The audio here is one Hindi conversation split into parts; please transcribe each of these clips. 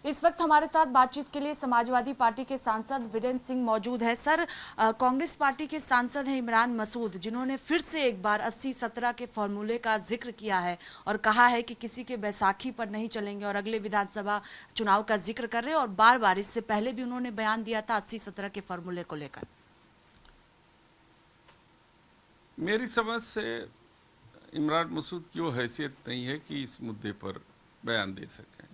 इस वक्त हमारे साथ बातचीत के लिए समाजवादी पार्टी के सांसद वीरेंद्र सिंह मौजूद है। सर, कांग्रेस पार्टी के सांसद हैं इमरान मसूद, जिन्होंने फिर से एक बार 80-17 के फॉर्मूले का जिक्र किया है और कहा है कि किसी के बैसाखी पर नहीं चलेंगे और अगले विधानसभा चुनाव का जिक्र कर रहे हैं। और बार बार इससे पहले भी उन्होंने बयान दिया था 80-17 के फॉर्मूले को लेकर। मेरी समझ से इमरान मसूद की वो हैसियत नहीं है कि इस मुद्दे पर बयान दे सकें।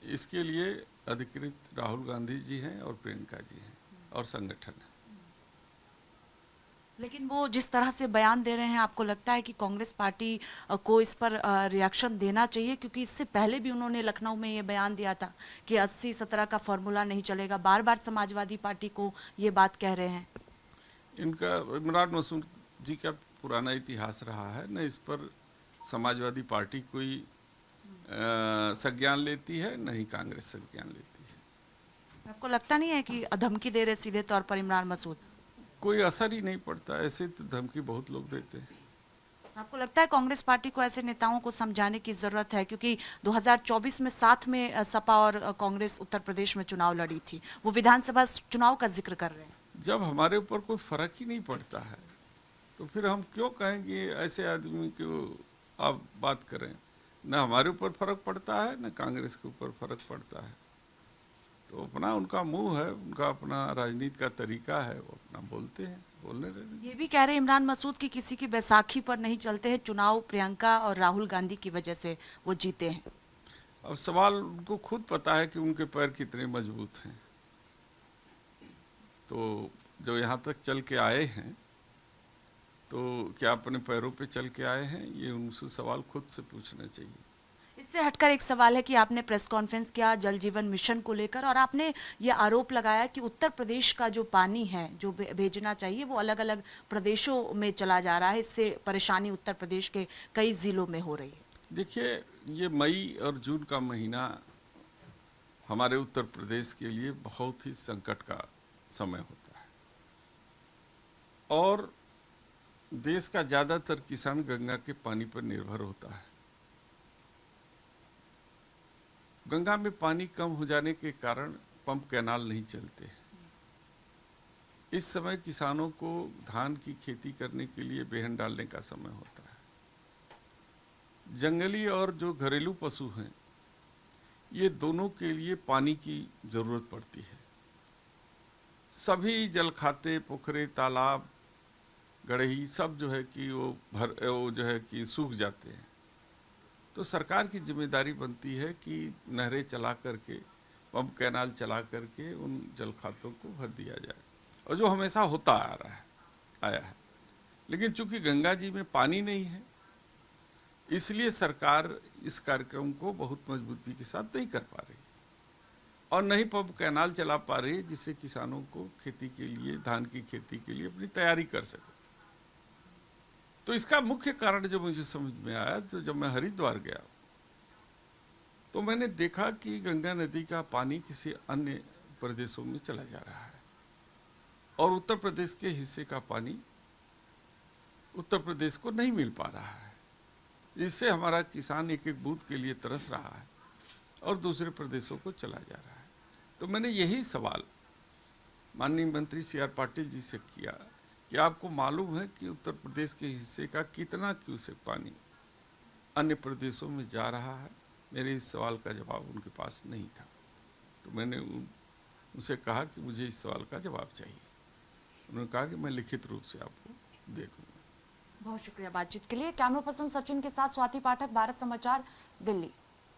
इसके लिए अधिकृत राहुल गांधी जी हैं और प्रियंका जी हैं और संगठन है। लेकिन वो जिस तरह से बयान दे रहे हैं, आपको लगता है कि कांग्रेस पार्टी को इस पर रिएक्शन देना चाहिए? क्योंकि इससे पहले भी उन्होंने लखनऊ में ये बयान दिया था कि 80-17 का फॉर्मूला नहीं चलेगा। बार बार समाजवादी पार्टी को ये बात कह रहे हैं। इनका इमरान मसूद जी का पुराना इतिहास रहा है, न इस पर समाजवादी पार्टी कोई संज्ञान लेती है, न ही कांग्रेस संज्ञान लेती है। आपको लगता नहीं है कि धमकी दे रहे सीधे तौर पर इमरान मसूद? कोई असर ही नहीं पड़ता, ऐसे तो धमकी बहुत लोग देते हैं। आपको लगता है कांग्रेस पार्टी को ऐसे नेताओं को समझाने की जरूरत है? क्योंकि 2024 में साथ में सपा और कांग्रेस उत्तर प्रदेश में चुनाव लड़ी थी, वो विधानसभा चुनाव का जिक्र कर रहे हैं। जब हमारे ऊपर कोई फर्क ही नहीं पड़ता है तो फिर हम क्यों कहेंगे ऐसे आदमी को आप बात करें? न हमारे ऊपर फर्क पड़ता है, न कांग्रेस के ऊपर फर्क पड़ता है। तो अपना उनका मुंह है, उनका अपना राजनीति का तरीका है, वो अपना बोलते हैं, बोलने रहे। ये भी कह रहे इमरान मसूद कि किसी की बैसाखी पर नहीं चलते हैं, चुनाव प्रियंका और राहुल गांधी की वजह से वो जीते हैं। अब सवाल उनको खुद पता है कि उनके पैर कितने मजबूत हैं। तो जो यहाँ तक चल के आए हैं तो क्या अपने पैरों पे चल के आए हैं? ये उनसे सवाल खुद से पूछना चाहिए। इससे हटकर एक सवाल है कि आपने प्रेस कॉन्फ्रेंस किया जल जीवन मिशन को लेकर और आपने ये आरोप लगाया कि उत्तर प्रदेश का जो पानी है जो भेजना चाहिए वो अलग अलग प्रदेशों में चला जा रहा है। इससे परेशानी उत्तर प्रदेश के कई जिलों में हो रही है। देखिए, ये मई और जून का महीना हमारे उत्तर प्रदेश के लिए बहुत ही संकट का समय होता है और देश का ज़्यादातर किसान गंगा के पानी पर निर्भर होता है। गंगा में पानी कम हो जाने के कारण पंप कैनाल नहीं चलते। इस समय किसानों को धान की खेती करने के लिए बेहन डालने का समय होता है। जंगली और जो घरेलू पशु हैं, ये दोनों के लिए पानी की जरूरत पड़ती है। सभी जल खाते पोखरे तालाब गड़ही सब जो है कि वो जो है कि सूख जाते हैं। तो सरकार की जिम्मेदारी बनती है कि नहरें चला करके पंप कैनाल चला करके उन जल खातों को भर दिया जाए, और जो हमेशा होता आया है। लेकिन चूंकि गंगा जी में पानी नहीं है, इसलिए सरकार इस कार्यक्रम को बहुत मजबूती के साथ नहीं कर पा रही और नहीं पंप कैनाल चला पा रही है, जिससे किसानों को खेती के लिए, धान की खेती के लिए अपनी तैयारी कर सके। तो इसका मुख्य कारण जो मुझे समझ में आया, तो जब मैं हरिद्वार गया तो मैंने देखा कि गंगा नदी का पानी किसी अन्य प्रदेशों में चला जा रहा है और उत्तर प्रदेश के हिस्से का पानी उत्तर प्रदेश को नहीं मिल पा रहा है। इससे हमारा किसान एक एक बूंद के लिए तरस रहा है और दूसरे प्रदेशों को चला जा रहा है। तो मैंने यही सवाल माननीय मंत्री सी आर पाटिल जी से किया कि आपको मालूम है कि उत्तर प्रदेश के हिस्से का कितना क्यूसेक पानी अन्य प्रदेशों में जा रहा है? मेरे इस सवाल का जवाब उनके पास नहीं था। तो मैंने उनसे कहा कि मुझे इस सवाल का जवाब चाहिए। उन्होंने कहा कि मैं लिखित रूप से आपको दे दूँगा। बहुत शुक्रिया बातचीत के लिए। कैमरा पर्सन सचिन के साथ स्वाति पाठक, भारत समाचार, दिल्ली।